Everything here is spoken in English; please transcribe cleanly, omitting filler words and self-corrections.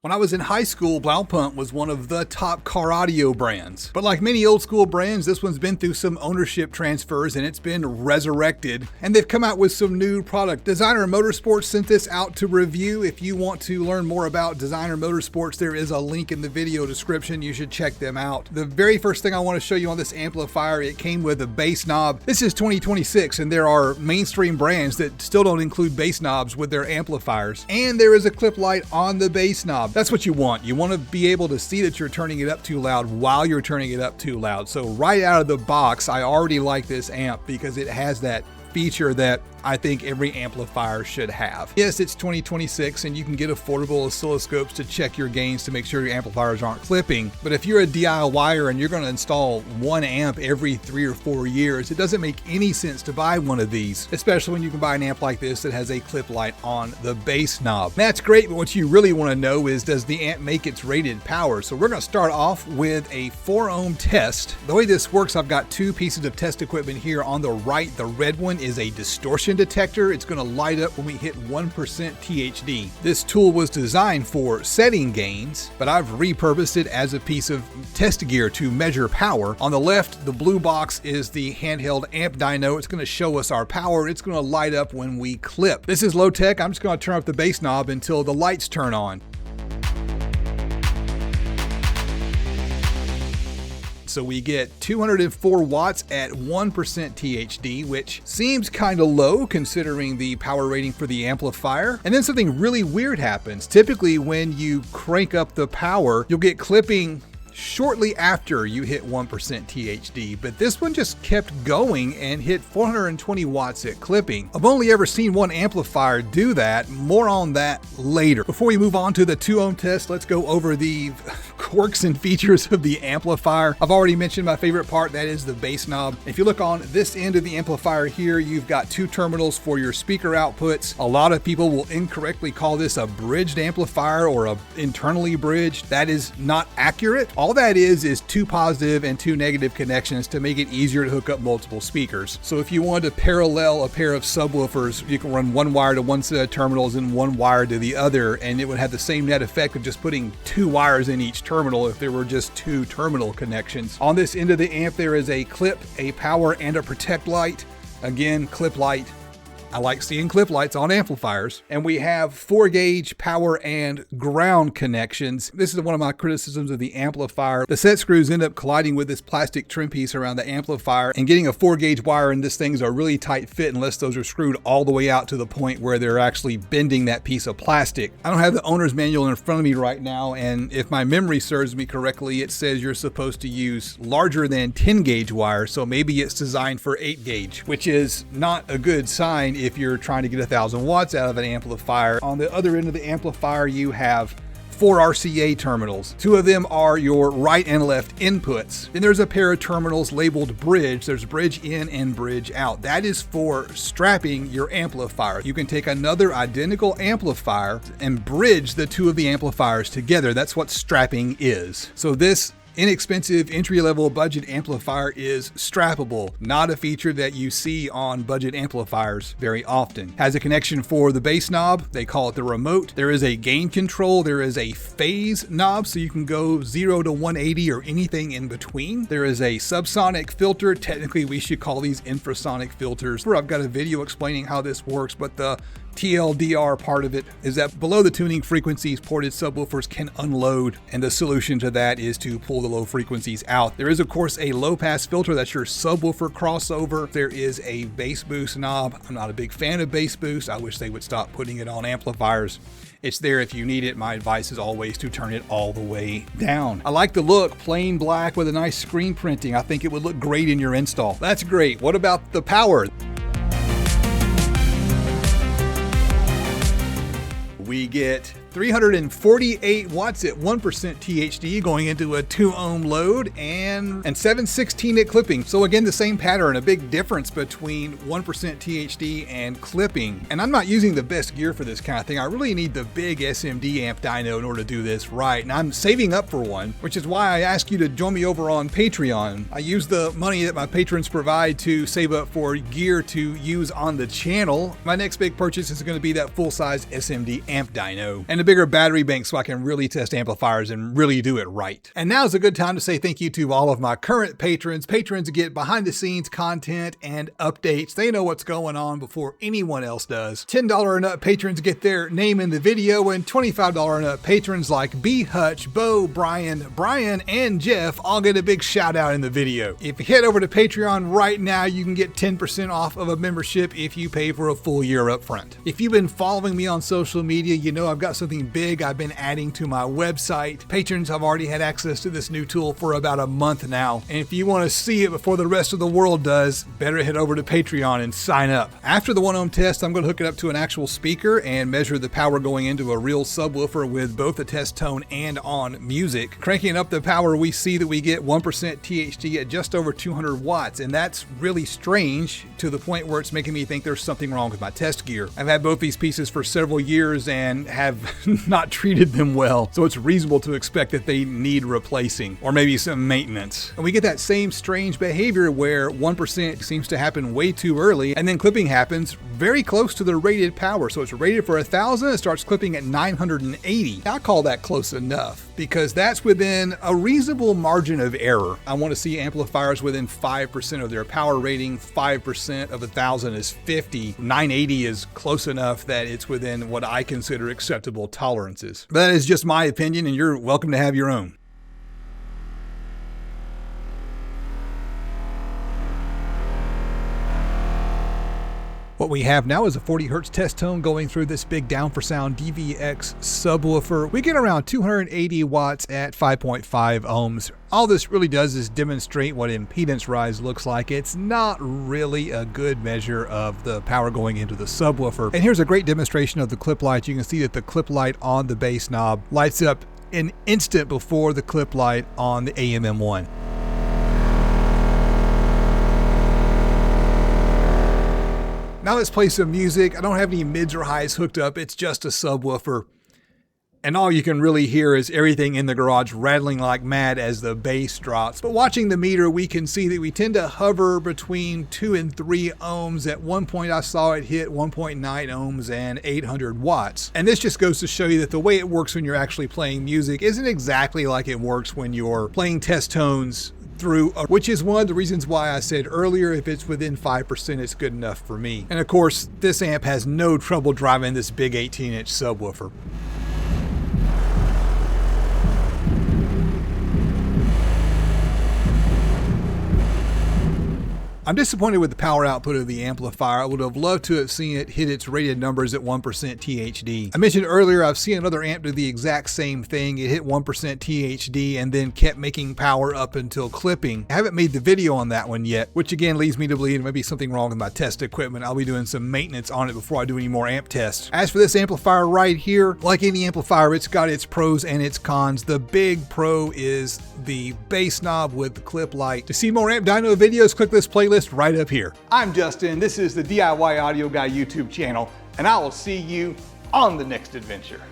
When I was in high school, Blaupunkt was one of the top car audio brands. But like many old school brands, this one's been through some ownership transfers and it's been resurrected. And they've come out with some new product. Designer Motorsports sent this out to review. If you want to learn more about Designer Motorsports, there is a link in the video description. You should check them out. The very first thing I want to show you on this amplifier, it came with a bass knob. This is 2026 and there are mainstream brands that still don't include bass knobs with their amplifiers. And there is a clip light on the bass knob. That's what you want. You want to be able to see that you're turning it up too loud while you're turning it up too loud. So right out of the box, I already like this amp because it has that feature that I think every amplifier should have. Yes, it's 2026 and you can get affordable oscilloscopes to check your gains to make sure your amplifiers aren't clipping. But if you're a DIYer and you're going to install one amp every 3 or 4 years, it doesn't make any sense to buy one of these, especially when you can buy an amp like this that has a clip light on the bass knob. That's great, but what you really want to know is, does the amp make its rated power? So we're going to start off with a 4 ohm test. The way this works, I've got two pieces of test equipment here. On the right, the red one is a distortion detector. It's going to light up when we hit 1% THD. This tool was designed for setting gains, but I've repurposed it as a piece of test gear to measure power. On the left, the blue box is the handheld amp dyno. It's going to show us our power. It's going to light up when we clip. This is low tech. I'm just going to turn up the bass knob until the lights turn on. So we get 204 watts at 1% THD, which seems kind of low considering the power rating for the amplifier. And then something really weird happens. Typically when you crank up the power, you'll get clipping shortly after you hit 1% THD, but this one just kept going and hit 420 watts at clipping. I've only ever seen one amplifier do that. More on that later. Before we move on to the 2 ohm test, let's go over the quirks and features of the amplifier. I've already mentioned my favorite part, that is the bass knob. If you look on this end of the amplifier here, you've got 2 terminals for your speaker outputs. A lot of people will incorrectly call this a bridged amplifier or a internally bridged. That is not accurate. All that is 2 positive and 2 negative connections to make it easier to hook up multiple speakers. So if you want to parallel a pair of subwoofers, you can run one wire to one set of terminals and one wire to the other, and it would have the same net effect of just putting 2 wires in each terminal if there were just 2 terminal connections. On this end of the amp, there is a clip, a power, and a protect light. Again, clip light. I like seeing clip lights on amplifiers. And we have 4-gauge power and ground connections. This is one of my criticisms of the amplifier. The set screws end up colliding with this plastic trim piece around the amplifier, and getting a 4-gauge wire in this thing is a really tight fit unless those are screwed all the way out to the point where they're actually bending that piece of plastic. I don't have the owner's manual in front of me right now, and if my memory serves me correctly, it says you're supposed to use larger than 10-gauge wire, so maybe it's designed for 8-gauge, which is not a good sign if you're trying to get 1,000 watts out of an amplifier. On the other end of the amplifier, you have 4 RCA terminals. 2 of them are your right and left inputs. Then there's a pair of terminals labeled bridge. There's bridge in and bridge out. That is for strapping your amplifier. You can take another identical amplifier and bridge the 2 of the amplifiers together. That's what strapping is. So this inexpensive entry-level budget amplifier is strappable, not a feature that you see on budget amplifiers very often. Has a connection for the bass knob, they call it the remote. There is a gain control, there is a phase knob, so you can go 0 to 180 or anything in between. There is a subsonic filter, technically we should call these infrasonic filters. I've got a video explaining how this works, but the TLDR part of it is that below the tuning frequencies, ported subwoofers can unload, and the solution to that is to pull the low frequencies out. There is of course a low pass filter, that's your subwoofer crossover. There is a bass boost knob. I'm not a big fan of bass boost. I wish they would stop putting it on amplifiers. It's there if you need it. My advice is always to turn it all the way down. I like the look, plain black with a nice screen printing. I think it would look great in your install. That's great. What about the power? We get 348 watts at 1% THD going into a 2 ohm load and 7/16 at clipping. So again, the same pattern, a big difference between 1% THD and clipping. And I'm not using the best gear for this kind of thing. I really need the big SMD amp dyno in order to do this right. And I'm saving up for one, which is why I ask you to join me over on Patreon. I use the money that my patrons provide to save up for gear to use on the channel. My next big purchase is going to be that full-size SMD amp dyno. And and a bigger battery bank so I can really test amplifiers and really do it right. And now's a good time to say thank you to all of my current patrons. Patrons get behind the scenes content and updates. They know what's going on before anyone else does. $10 and up patrons get their name in the video, and $25 and up patrons like B. Hutch, Bo, Brian, and Jeff all get a big shout out in the video. If you head over to Patreon right now, you can get 10% off of a membership if you pay for a full year up front. If you've been following me on social media, you know I've got something big I've been adding to my website. Patrons have already had access to this new tool for about a month now, and if you want to see it before the rest of the world does, better head over to Patreon and sign up. After the 1 ohm test, I'm going to hook it up to an actual speaker and measure the power going into a real subwoofer with both a test tone and on music. Cranking up the power, we see that we get 1% THD at just over 200 watts, and that's really strange to the point where it's making me think there's something wrong with my test gear. I've had both these pieces for several years and have not treated them well, so it's reasonable to expect that they need replacing or maybe some maintenance. And we get that same strange behavior where 1% seems to happen way too early, and then clipping happens very close to the rated power. So it's rated for 1,000, it starts clipping at 980. I call that close enough because that's within a reasonable margin of error. I want to see amplifiers within 5% of their power rating. 5% of 1,000 is 50. 980 is close enough that it's within what I consider acceptable tolerances. But that is just my opinion, and you're welcome to have your own. What we have now is a 40 Hz test tone going through this big down for sound DVX subwoofer. We get around 280 watts at 5.5 ohms. All this really does is demonstrate what impedance rise looks like. It's not really a good measure of the power going into the subwoofer. And here's a great demonstration of the clip light. You can see that the clip light on the bass knob lights up an instant before the clip light on the AMM1. Now let's play some music. I don't have any mids or highs hooked up. It's just a subwoofer. And all you can really hear is everything in the garage rattling like mad as the bass drops. But watching the meter, we can see that we tend to hover between 2 and 3 ohms. At one point I saw it hit 1.9 ohms and 800 watts. And this just goes to show you that the way it works when you're actually playing music isn't exactly like it works when you're playing test tones through, which is one of the reasons why I said earlier, if it's within 5%, it's good enough for me. And of course, this amp has no trouble driving this big 18-inch subwoofer. I'm disappointed with the power output of the amplifier. I would have loved to have seen it hit its rated numbers at 1% THD. I mentioned earlier I've seen another amp do the exact same thing. It hit 1% THD and then kept making power up until clipping. I haven't made the video on that one yet, which again leads me to believe there may be something wrong with my test equipment. I'll be doing some maintenance on it before I do any more amp tests. As for this amplifier right here, like any amplifier, it's got its pros and its cons. The big pro is the bass knob with the clip light. To see more Amp Dyno videos, click this playlist right up here. I'm Justin, this is the DIY Audio Guy YouTube channel, and I will see you on the next adventure.